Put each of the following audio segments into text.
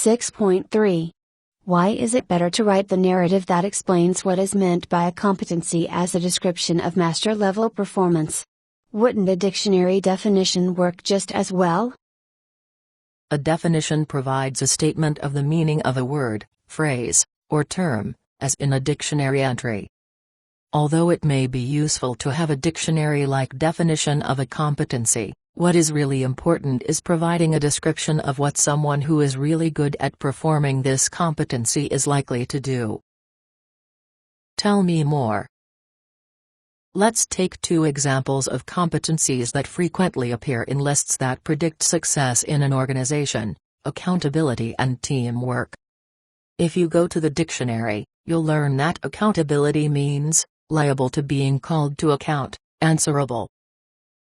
6.3. Why is it better to write the narrative that explains what is meant by a competency as a description of master-level performance? Wouldn't a dictionary definition work just as well? A definition provides a statement of the meaning of a word, phrase, or term, as in a dictionary entry. Although it may be useful to have a dictionary-like definition of a competency, what is really important is providing a description of what someone who is really good at performing this competency is likely to do. Tell me more. Let's take two examples of competencies that frequently appear in lists that predict success in an organization: accountability and teamwork. If you go to the dictionary, you'll learn that accountability means liable to being called to account, answerable.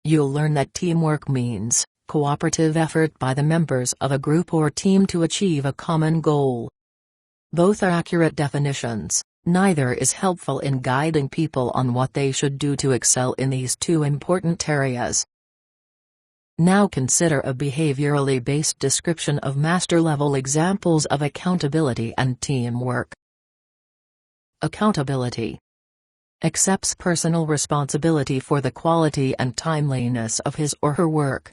You'll learn that teamwork means cooperative effort by the members of a group or team to achieve a common goal. Both are accurate definitions. Neither is helpful in guiding people on what they should do to excel in these two important areas. Now consider a behaviorally based description of master-level examples of accountability and teamwork. Accountability. Accepts personal responsibility for the quality and timeliness of his or her work.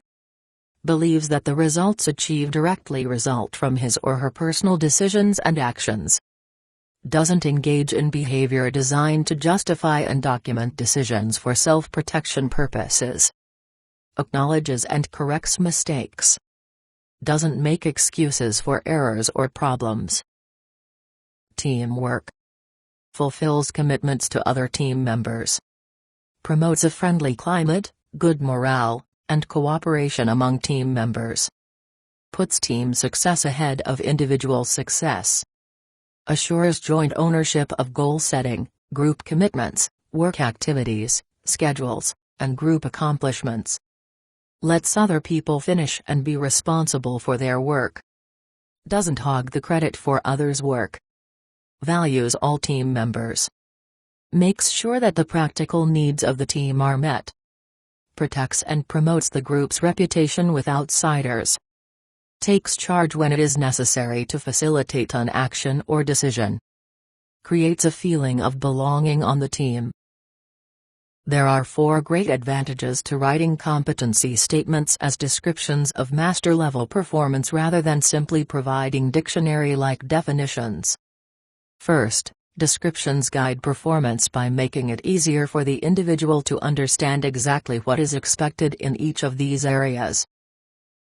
Believes that the results achieved directly result from his or her personal decisions and actions. Doesn't engage in behavior designed to justify and document decisions for self-protection purposes. Acknowledges and corrects mistakes. Doesn't make excuses for errors or problems. Teamwork. Fulfills commitments to other team members. Promotes a friendly climate, good morale, and cooperation among team members. Puts team success ahead of individual success. Assures joint ownership of goal setting, group commitments, work activities, schedules, and group accomplishments. Lets other people finish and be responsible for their work. Doesn't hog the credit for others' work. Values all team members. Makes sure that the practical needs of the team are met. Protects and promotes the group's reputation with outsiders. Takes charge when it is necessary to facilitate an action or decision. Creates a feeling of belonging on the team. There are 4 great advantages to writing competency statements as descriptions of master-level performance rather than simply providing dictionary-like definitions. First, descriptions guide performance by making it easier for the individual to understand exactly what is expected in each of these areas.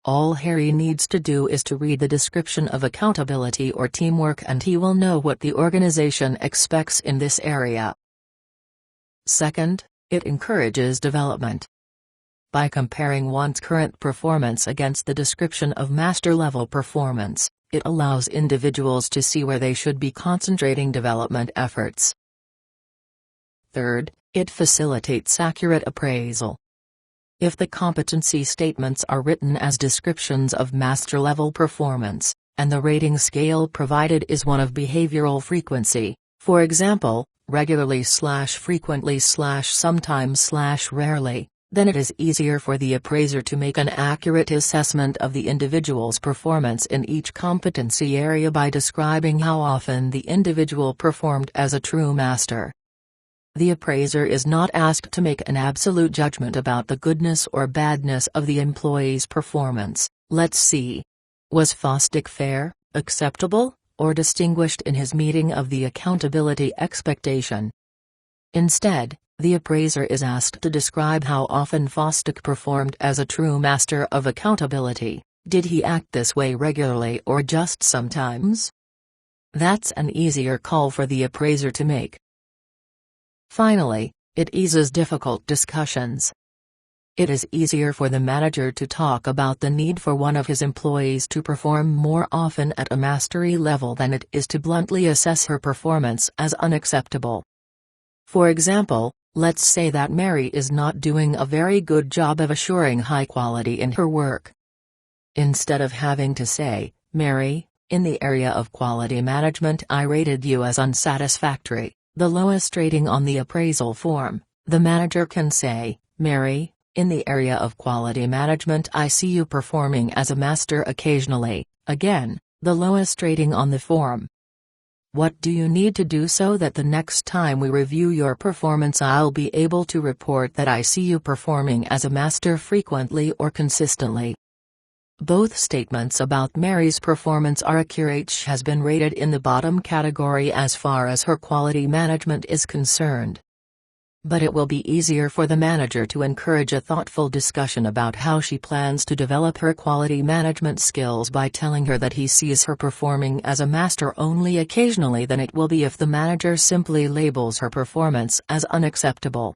All Harry needs to do is to read the description of accountability or teamwork and he will know what the organization expects in this area. Second, it encourages development. By comparing one's current performance against the description of master-level performance, it allows individuals to see where they should be concentrating development efforts. Third, it facilitates accurate appraisal. If the competency statements are written as descriptions of master-level performance, and the rating scale provided is one of behavioral frequency, for example, regularly/frequently/sometimes/rarely, then it is easier for the appraiser to make an accurate assessment of the individual's performance in each competency area by describing how often the individual performed as a true master. The appraiser is not asked to make an absolute judgment about the goodness or badness of the employee's performance. Let's see. Was Fosdick fair, acceptable, or distinguished in his meeting of the accountability expectation? Instead, the appraiser is asked to describe how often Fosdick performed as a true master of accountability. Did he act this way regularly or just sometimes? That's an easier call for the appraiser to make. Finally, it eases difficult discussions. It is easier for the manager to talk about the need for one of his employees to perform more often at a mastery level than it is to bluntly assess her performance as unacceptable. For example, let's say that Mary is not doing a very good job of assuring high quality in her work. Instead of having to say, "Mary, in the area of quality management I rated you as unsatisfactory," the lowest rating on the appraisal form, the manager can say, "Mary, in the area of quality management I see you performing as a master occasionally," again, The lowest rating on the form. What do you need to do so that the next time we review your performance I'll be able to report that I see you performing as a master frequently or consistently? Both statements about Mary's performance are accurate. She has been rated in the bottom category as far as her quality management is concerned. But it will be easier for the manager to encourage a thoughtful discussion about how she plans to develop her quality management skills by telling her that he sees her performing as a master only occasionally than it will be if the manager simply labels her performance as unacceptable.